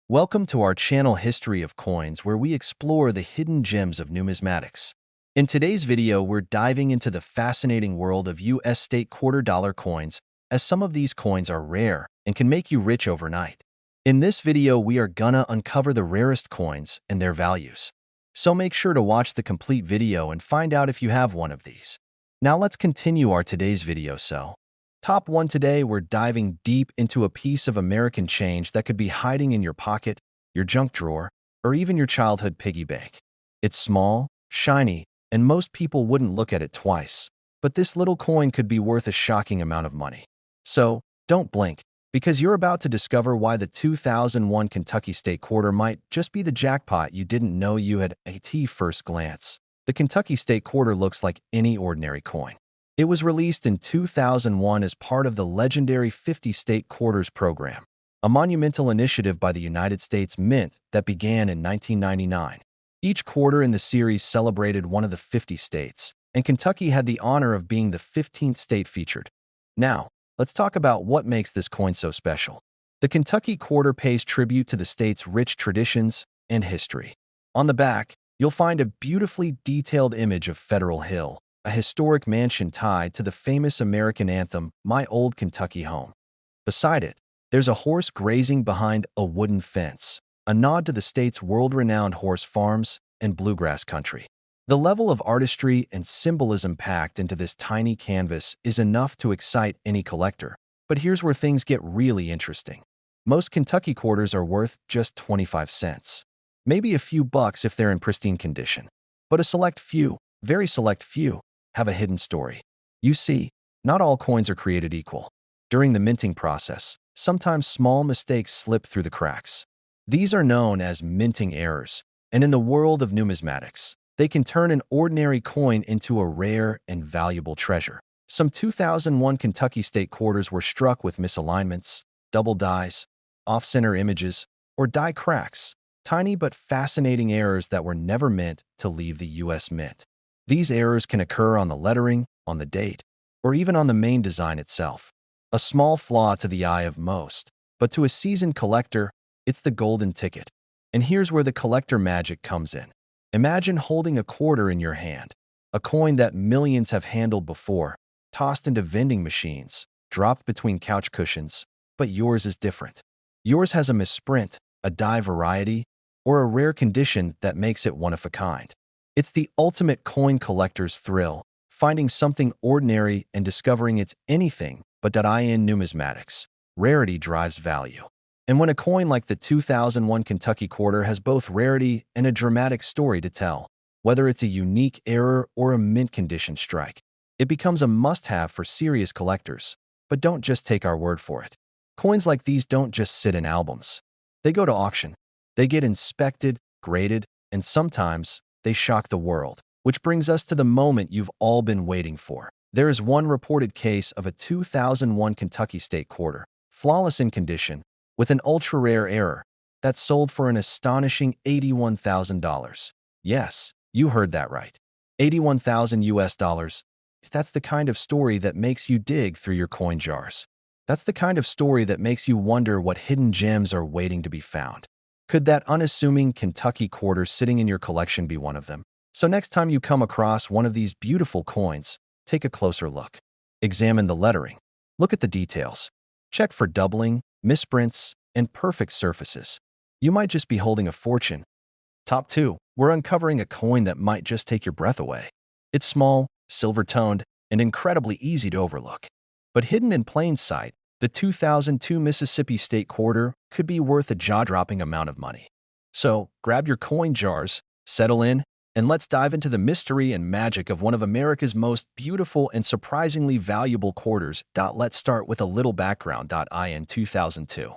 Welcome to our channel History of Coins, where we explore the hidden gems of numismatics. In today's video, we're diving into the fascinating world of U.S. state quarter-dollar coins, as some of these coins are rare and can make you rich overnight. In this video, we are gonna uncover the rarest coins and their values. So make sure to watch the complete video and find out if you have one of these. Now let's continue our today's video. Top 1 today, we're diving deep into a piece of American change that could be hiding in your pocket, your junk drawer, or even your childhood piggy bank. It's small, shiny, and most people wouldn't look at it twice. But this little coin could be worth a shocking amount of money. So, don't blink, because you're about to discover why the 2001 Kentucky State Quarter might just be the jackpot you didn't know you had at first glance. The Kentucky State Quarter looks like any ordinary coin. It was released in 2001 as part of the legendary 50 State Quarters program, a monumental initiative by the United States Mint that began in 1999. Each quarter in the series celebrated one of the 50 states, and Kentucky had the honor of being the 15th state featured. Now, let's talk about what makes this coin so special. The Kentucky Quarter pays tribute to the state's rich traditions and history. On the back, you'll find a beautifully detailed image of Federal Hill, a historic mansion tied to the famous American anthem, My Old Kentucky Home. Beside it, there's a horse grazing behind a wooden fence, a nod to the state's world-renowned horse farms and bluegrass country. The level of artistry and symbolism packed into this tiny canvas is enough to excite any collector. But here's where things get really interesting. Most Kentucky quarters are worth just 25 cents. Maybe a few bucks if they're in pristine condition. But a select few, very select few, have a hidden story. You see, not all coins are created equal. During the minting process, sometimes small mistakes slip through the cracks. These are known as minting errors, and in the world of numismatics, they can turn an ordinary coin into a rare and valuable treasure. Some 2001 Kentucky State Quarters were struck with misalignments, double dies, off-center images, or die cracks, tiny but fascinating errors that were never meant to leave the U.S. Mint. These errors can occur on the lettering, on the date, or even on the main design itself. A small flaw to the eye of most, but to a seasoned collector, it's the golden ticket. And here's where the collector magic comes in. Imagine holding a quarter in your hand, a coin that millions have handled before, tossed into vending machines, dropped between couch cushions, but yours is different. Yours has a misprint, a die variety, or a rare condition that makes it one of a kind. It's the ultimate coin collector's thrill, finding something ordinary and discovering it's anything but in numismatics. Rarity drives value. And when a coin like the 2001 Kentucky Quarter has both rarity and a dramatic story to tell, whether it's a unique error or a mint condition strike, it becomes a must-have for serious collectors. But don't just take our word for it. Coins like these don't just sit in albums. They go to auction. They get inspected, graded, and sometimes they shock the world. Which brings us to the moment you've all been waiting for. There is one reported case of a 2001 Kentucky State Quarter, flawless in condition, with an ultra-rare error, that sold for an astonishing $81,000. Yes, you heard that right. 81,000 US dollars. That's the kind of story that makes you dig through your coin jars. That's the kind of story that makes you wonder what hidden gems are waiting to be found. Could that unassuming Kentucky Quarter sitting in your collection be one of them? So next time you come across one of these beautiful coins, take a closer look. Examine the lettering. Look at the details. Check for doubling, misprints, and perfect surfaces. You might just be holding a fortune. Top 2. We're uncovering a coin that might just take your breath away. It's small, silver-toned, and incredibly easy to overlook. But hidden in plain sight, the 2002 Mississippi State Quarter could be worth a jaw-dropping amount of money. So, grab your coin jars, settle in, and let's dive into the mystery and magic of one of America's most beautiful and surprisingly valuable quarters. Let's start with a little background. In 2002,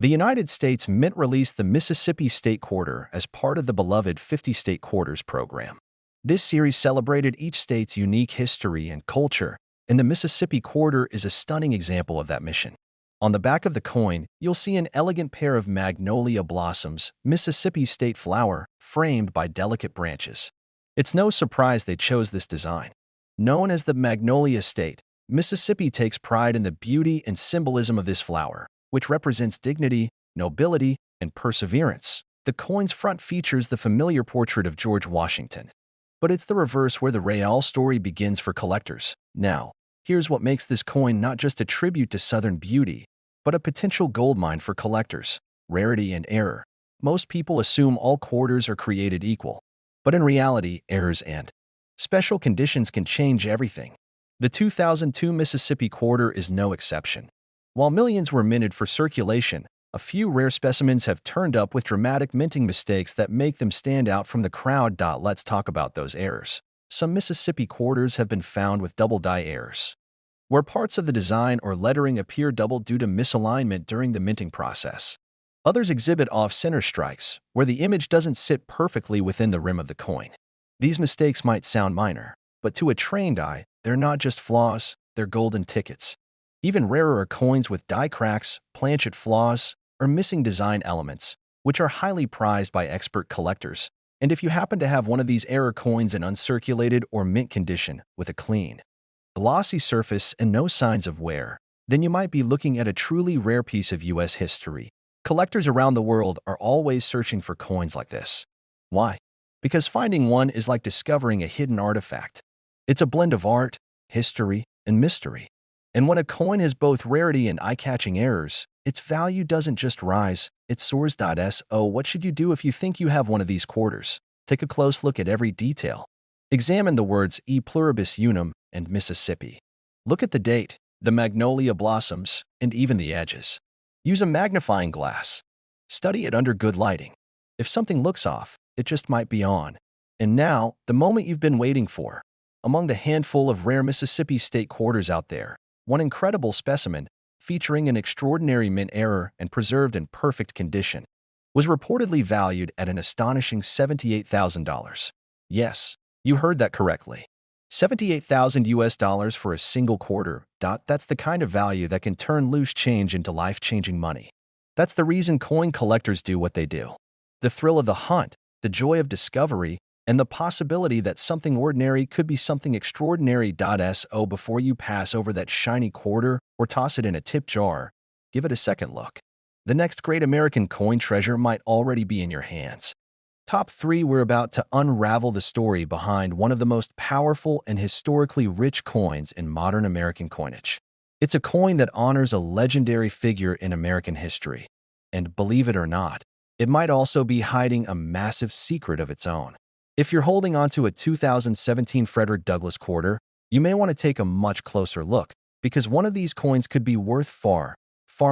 the United States Mint released the Mississippi State Quarter as part of the beloved 50 State Quarters program. This series celebrated each state's unique history and culture, and the Mississippi Quarter is a stunning example of that mission. On the back of the coin, you'll see an elegant pair of magnolia blossoms, Mississippi state flower, framed by delicate branches. It's no surprise they chose this design. Known as the Magnolia State, Mississippi takes pride in the beauty and symbolism of this flower, which represents dignity, nobility, and perseverance. The coin's front features the familiar portrait of George Washington. But it's the reverse where the real story begins for collectors. Now, here's what makes this coin not just a tribute to Southern beauty, but a potential goldmine for collectors: rarity and error. Most people assume all quarters are created equal, but in reality, errors and special conditions can change everything. The 2002 Mississippi quarter is no exception. While millions were minted for circulation, a few rare specimens have turned up with dramatic minting mistakes that make them stand out from the crowd. Let's talk about those errors. Some Mississippi quarters have been found with double die errors, where parts of the design or lettering appear double due to misalignment during the minting process. Others exhibit off-center strikes, where the image doesn't sit perfectly within the rim of the coin. These mistakes might sound minor, but to a trained eye, they're not just flaws, they're golden tickets. Even rarer are coins with die cracks, planchet flaws, or missing design elements, which are highly prized by expert collectors. And if you happen to have one of these error coins in uncirculated or mint condition with a clean, glossy surface and no signs of wear, then you might be looking at a truly rare piece of U.S. history. Collectors around the world are always searching for coins like this. Why? Because finding one is like discovering a hidden artifact. It's a blend of art, history, and mystery. And when a coin has both rarity and eye-catching errors, its value doesn't just rise, it soars. So what should you do if you think you have one of these quarters? Take a close look at every detail. Examine the words E pluribus unum and Mississippi. Look at the date, the magnolia blossoms, and even the edges. Use a magnifying glass. Study it under good lighting. If something looks off, it just might be on. And now, the moment you've been waiting for. Among the handful of rare Mississippi state quarters out there, one incredible specimen, featuring an extraordinary mint error and preserved in perfect condition, was reportedly valued at an astonishing $78,000. Yes, you heard that correctly. $78,000 for a single quarter. That's the kind of value that can turn loose change into life-changing money. That's the reason coin collectors do what they do. The thrill of the hunt, the joy of discovery, and the possibility that something ordinary could be something extraordinary. So before you pass over that shiny quarter or toss it in a tip jar, give it a second look. The next great American coin treasure might already be in your hands. Top 3. We're about to unravel the story behind one of the most powerful and historically rich coins in modern American coinage. It's a coin that honors a legendary figure in American history. And believe it or not, it might also be hiding a massive secret of its own. If you're holding onto a 2017 Frederick Douglass quarter, you may want to take a much closer look, because one of these coins could be worth far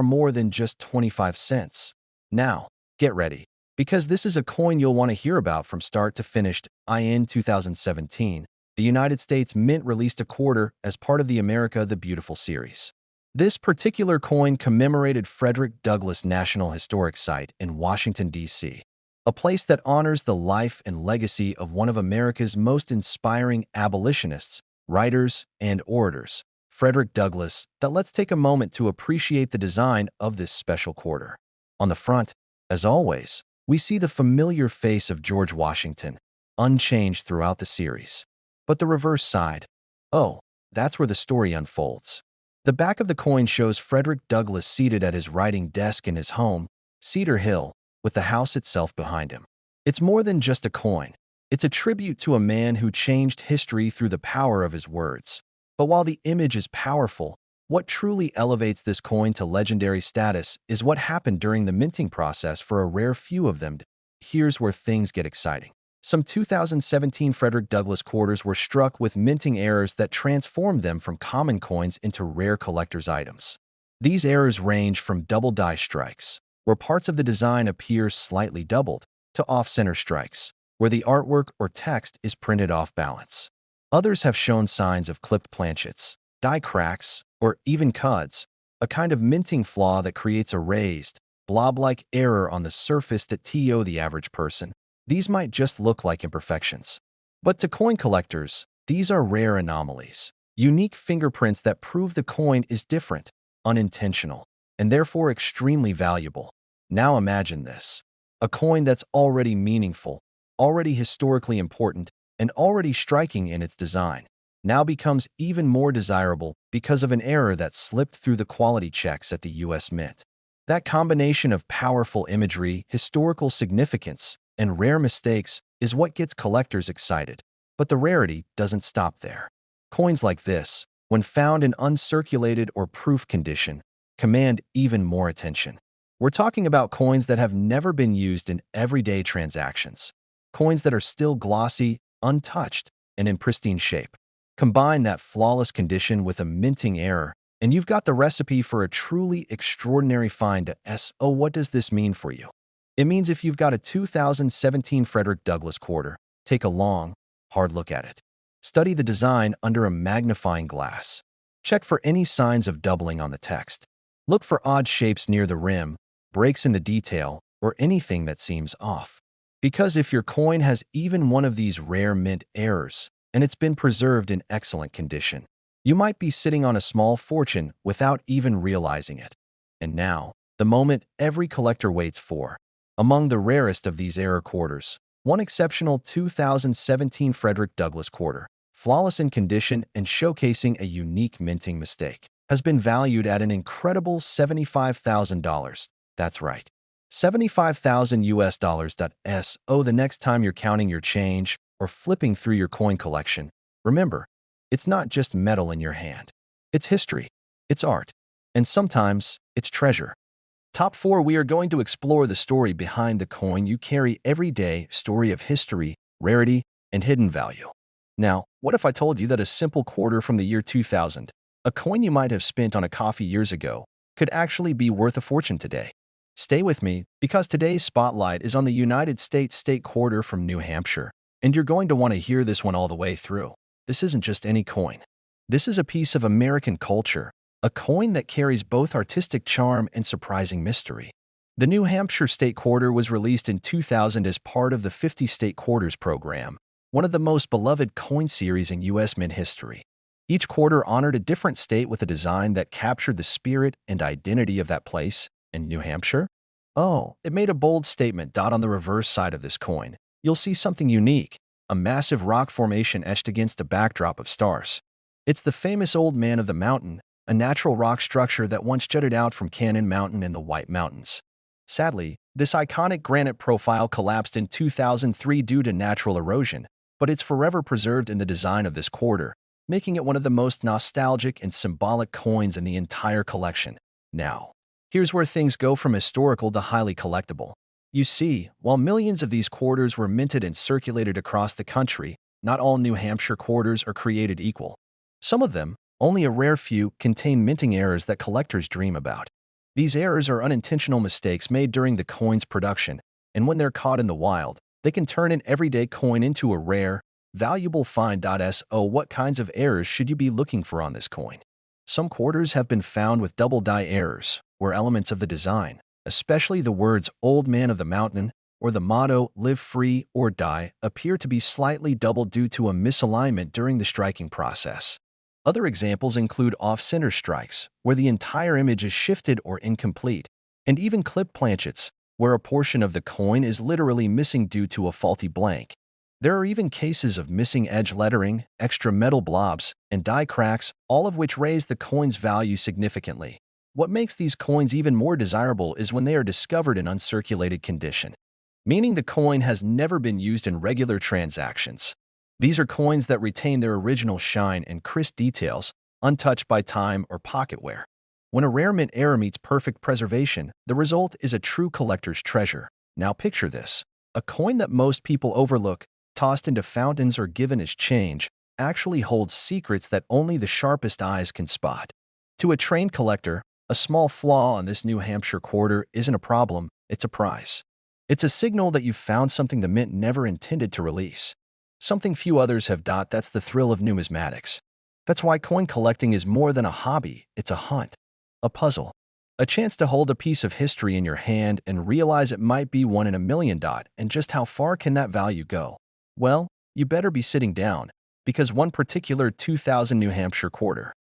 more than just 25 cents. Now, get ready, because this is a coin you'll want to hear about from start to finish. In 2017, the United States Mint released a quarter as part of the America the Beautiful series. This particular coin commemorated Frederick Douglass National Historic Site in Washington, D.C., a place that honors the life and legacy of one of America's most inspiring abolitionists, writers, and orators, Frederick Douglass. Let's take a moment to appreciate the design of this special quarter. On the front, as always, we see the familiar face of George Washington, unchanged throughout the series. But the reverse side, oh, that's where the story unfolds. The back of the coin shows Frederick Douglass seated at his writing desk in his home, Cedar Hill, with the house itself behind him. It's more than just a coin. It's a tribute to a man who changed history through the power of his words. But while the image is powerful, what truly elevates this coin to legendary status is what happened during the minting process for a rare few of them. Here's where things get exciting. Some 2017 Frederick Douglass quarters were struck with minting errors that transformed them from common coins into rare collector's items. These errors range from double die strikes, where parts of the design appear slightly doubled, to off-center strikes, where the artwork or text is printed off balance. Others have shown signs of clipped planchets, die cracks, or even cuds, a kind of minting flaw that creates a raised, blob-like error on the surface that to the average person. These might just look like imperfections. But to coin collectors, these are rare anomalies, unique fingerprints that prove the coin is different, unintentional, and therefore extremely valuable. Now imagine this: a coin that's already meaningful, already historically important, and already striking in its design, now becomes even more desirable because of an error that slipped through the quality checks at the U.S. Mint. That combination of powerful imagery, historical significance, and rare mistakes is what gets collectors excited. But the rarity doesn't stop there. Coins like this, when found in uncirculated or proof condition, command even more attention. We're talking about coins that have never been used in everyday transactions. Coins that are still glossy, untouched, and in pristine shape. Combine that flawless condition with a minting error, and you've got the recipe for a truly extraordinary find. So what does this mean for you? It means if you've got a 2017 Frederick Douglass quarter, take a long, hard look at it. Study the design under a magnifying glass. Check for any signs of doubling on the text. Look for odd shapes near the rim, breaks in the detail, or anything that seems off. Because if your coin has even one of these rare mint errors, and it's been preserved in excellent condition, you might be sitting on a small fortune without even realizing it. And now, the moment every collector waits for. Among the rarest of these error quarters, one exceptional 2017 Frederick Douglass quarter, flawless in condition and showcasing a unique minting mistake, has been valued at an incredible $75,000. That's right, 75,000 US dollars. So the next time you're counting your change or flipping through your coin collection, remember, it's not just metal in your hand. It's history, it's art, and sometimes it's treasure. Top 4, we are going to explore the story behind the coin you carry every day, story of history, rarity, and hidden value. Now, what if I told you that a simple quarter from the year 2000, a coin you might have spent on a coffee years ago, could actually be worth a fortune today? Stay with me, because today's spotlight is on the United States state quarter from New Hampshire, and you're going to want to hear this one all the way through. This isn't just any coin. This is a piece of American culture, a coin that carries both artistic charm and surprising mystery. The New Hampshire State Quarter was released in 2000 as part of the 50 State Quarters program, one of the most beloved coin series in U.S. mint history. Each quarter honored a different state with a design that captured the spirit and identity of that place. In New Hampshire? Oh, it made a bold statement. On the reverse side of this coin, you'll see something unique, a massive rock formation etched against a backdrop of stars. It's the famous Old Man of the Mountain, a natural rock structure that once jutted out from Cannon Mountain in the White Mountains. Sadly, this iconic granite profile collapsed in 2003 due to natural erosion, but it's forever preserved in the design of this quarter, making it one of the most nostalgic and symbolic coins in the entire collection. Now, here's where things go from historical to highly collectible. You see, while millions of these quarters were minted and circulated across the country, not all New Hampshire quarters are created equal. Some of them, only a rare few, contain minting errors that collectors dream about. These errors are unintentional mistakes made during the coin's production, and when they're caught in the wild, they can turn an everyday coin into a rare, valuable find. So what kinds of errors should you be looking for on this coin? Some quarters have been found with double die errors, where elements of the design, especially the words Old Man of the Mountain or the motto Live Free or Die, appear to be slightly doubled due to a misalignment during the striking process. Other examples include off-center strikes, where the entire image is shifted or incomplete, and even clip planchets, where a portion of the coin is literally missing due to a faulty blank. There are even cases of missing edge lettering, extra metal blobs, and die cracks, all of which raise the coin's value significantly. What makes these coins even more desirable is when they are discovered in uncirculated condition, meaning the coin has never been used in regular transactions. These are coins that retain their original shine and crisp details, untouched by time or pocket wear. When a rare mint error meets perfect preservation, the result is a true collector's treasure. Now picture this. A coin that most people overlook, tossed into fountains or given as change, actually holds secrets that only the sharpest eyes can spot. To a trained collector, a small flaw on this New Hampshire quarter isn't a problem, it's a prize. It's a signal that you've found something the mint never intended to release. Something few others have. That's the thrill of numismatics. That's why coin collecting is more than a hobby, it's a hunt, a puzzle, a chance to hold a piece of history in your hand and realize it might be one in a million. And just how far can that value go? Well, you better be sitting down, because one particular 2000 New Hampshire quarter,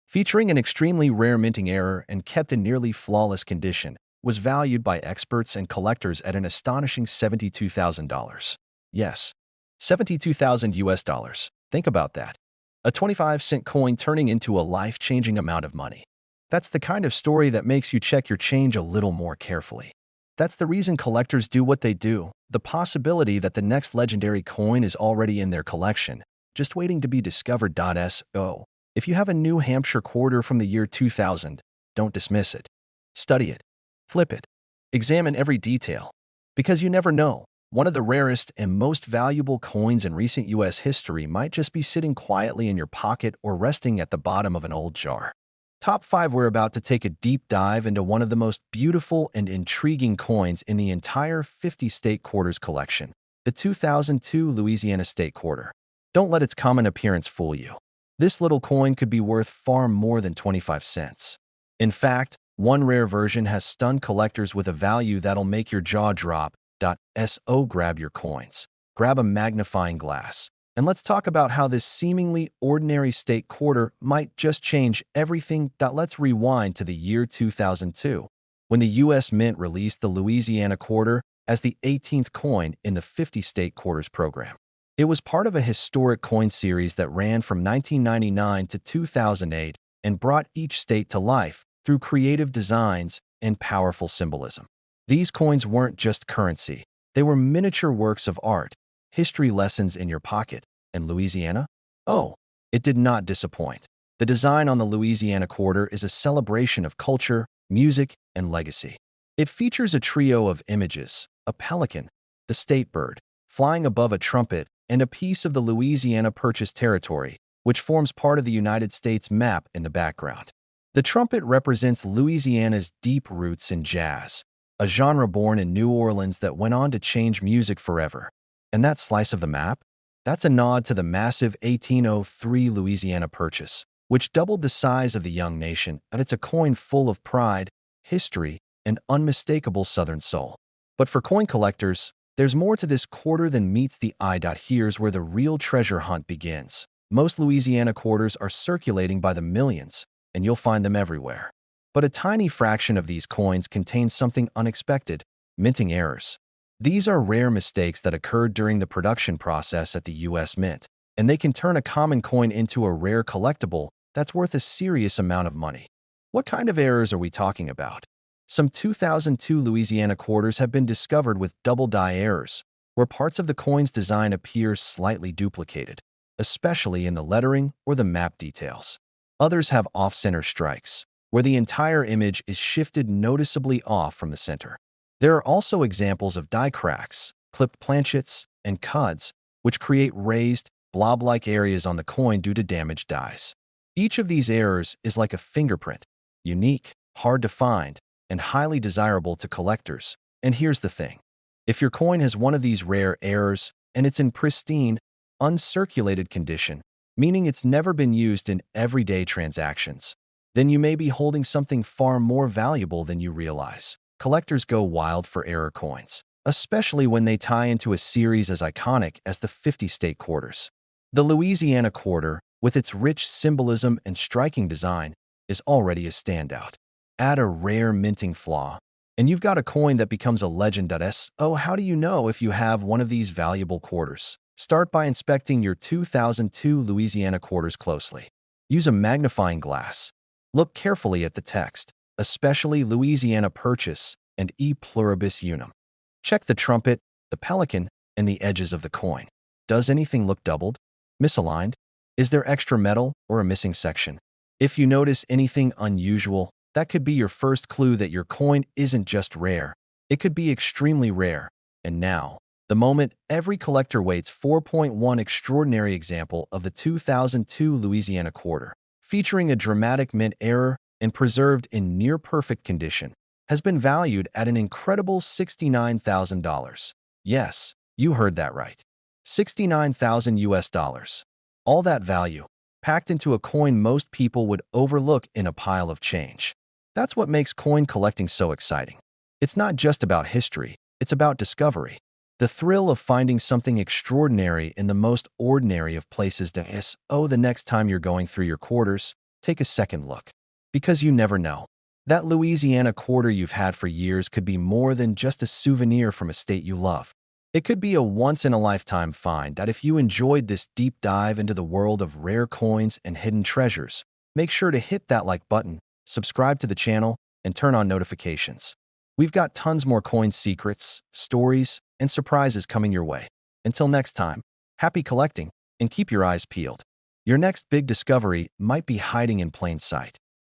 featuring an extremely rare minting error and kept in nearly flawless condition, was valued by experts and collectors at an astonishing $72,000. Yes, 72,000 US dollars. Think about that. A 25-cent coin turning into a life-changing amount of money. That's the kind of story that makes you check your change a little more carefully. That's the reason collectors do what they do. The possibility that the next legendary coin is already in their collection, just waiting to be discovered. So, if you have a new Hampshire quarter from the year 2000, don't dismiss it. Study it. Flip it. Examine every detail. Because you never know, one of the rarest and most valuable coins in recent U.S. history might just be sitting quietly in your pocket or resting at the bottom of an old jar. Top 5. We're about to take a deep dive into one of the most beautiful and intriguing coins in the entire 50 state quarters collection, the 2002 Louisiana State Quarter. Don't let its common appearance fool you. This little coin could be worth far more than 25 cents. In fact, one rare version has stunned collectors with a value that'll make your jaw drop. So grab your coins, grab a magnifying glass, and let's talk about how this seemingly ordinary state quarter might just change everything. Let's rewind to the year 2002, when the U.S. Mint released the Louisiana quarter as the 18th coin in the 50 state quarters program. It was part of a historic coin series that ran from 1999 to 2008 and brought each state to life through creative designs and powerful symbolism. These coins weren't just currency. They were miniature works of art, history lessons in your pocket. And Louisiana? Oh, it did not disappoint. The design on the Louisiana quarter is a celebration of culture, music, and legacy. It features a trio of images: a pelican, the state bird, flying above a trumpet, and a piece of the Louisiana Purchase territory, which forms part of the United States map in the background. The trumpet represents Louisiana's deep roots in jazz, a genre born in New Orleans that went on to change music forever. And that slice of the map? That's a nod to the massive 1803 Louisiana Purchase, which doubled the size of the young nation, and it's a coin full of pride, history, and unmistakable Southern soul. But for coin collectors, there's more to this quarter than meets the eye. Here's where the real treasure hunt begins. Most Louisiana quarters are circulating by the millions, and you'll find them everywhere. But a tiny fraction of these coins contain something unexpected: minting errors. These are rare mistakes that occurred during the production process at the U.S. Mint, and they can turn a common coin into a rare collectible that's worth a serious amount of money. What kind of errors are we talking about? Some 2002 Louisiana quarters have been discovered with double die errors, where parts of the coin's design appear slightly duplicated, especially in the lettering or the map details. Others have off-center strikes, where the entire image is shifted noticeably off from the center. There are also examples of die cracks, clipped planchets, and cuds, which create raised, blob-like areas on the coin due to damaged dies. Each of these errors is like a fingerprint, unique, hard to find, and highly desirable to collectors. And here's the thing: if your coin has one of these rare errors and it's in pristine, uncirculated condition, meaning it's never been used in everyday transactions, then you may be holding something far more valuable than you realize. Collectors go wild for error coins, especially when they tie into a series as iconic as the 50 state quarters. The Louisiana quarter, with its rich symbolism and striking design, is already a standout. Add a rare minting flaw, and you've got a coin that becomes a legend. So how do you know if you have one of these valuable quarters? Start by inspecting your 2002 Louisiana quarters closely. Use a magnifying glass. Look carefully at the text, especially Louisiana Purchase and E pluribus unum. Check the trumpet, the pelican, and the edges of the coin. Does anything look doubled? Misaligned? Is there extra metal or a missing section? If you notice anything unusual, that could be your first clue that your coin isn't just rare. It could be extremely rare. And now, the moment every collector waits. 4.1 Extraordinary example of the 2002 Louisiana quarter, featuring a dramatic mint error and preserved in near-perfect condition, has been valued at an incredible $69,000. Yes, you heard that right. 69,000 US dollars. All that value, packed into a coin most people would overlook in a pile of change. That's what makes coin collecting so exciting. It's not just about history, it's about discovery. The thrill of finding something extraordinary in the most ordinary of places. The next time you're going through your quarters, take a second look. Because you never know. That Louisiana quarter you've had for years could be more than just a souvenir from a state you love. It could be a once-in-a-lifetime find. If you enjoyed this deep dive into the world of rare coins and hidden treasures, make sure to hit that like button, subscribe to the channel, and turn on notifications. We've got tons more coin secrets, stories, and surprises coming your way. Until next time, happy collecting and keep your eyes peeled. Your next big discovery might be hiding in plain sight.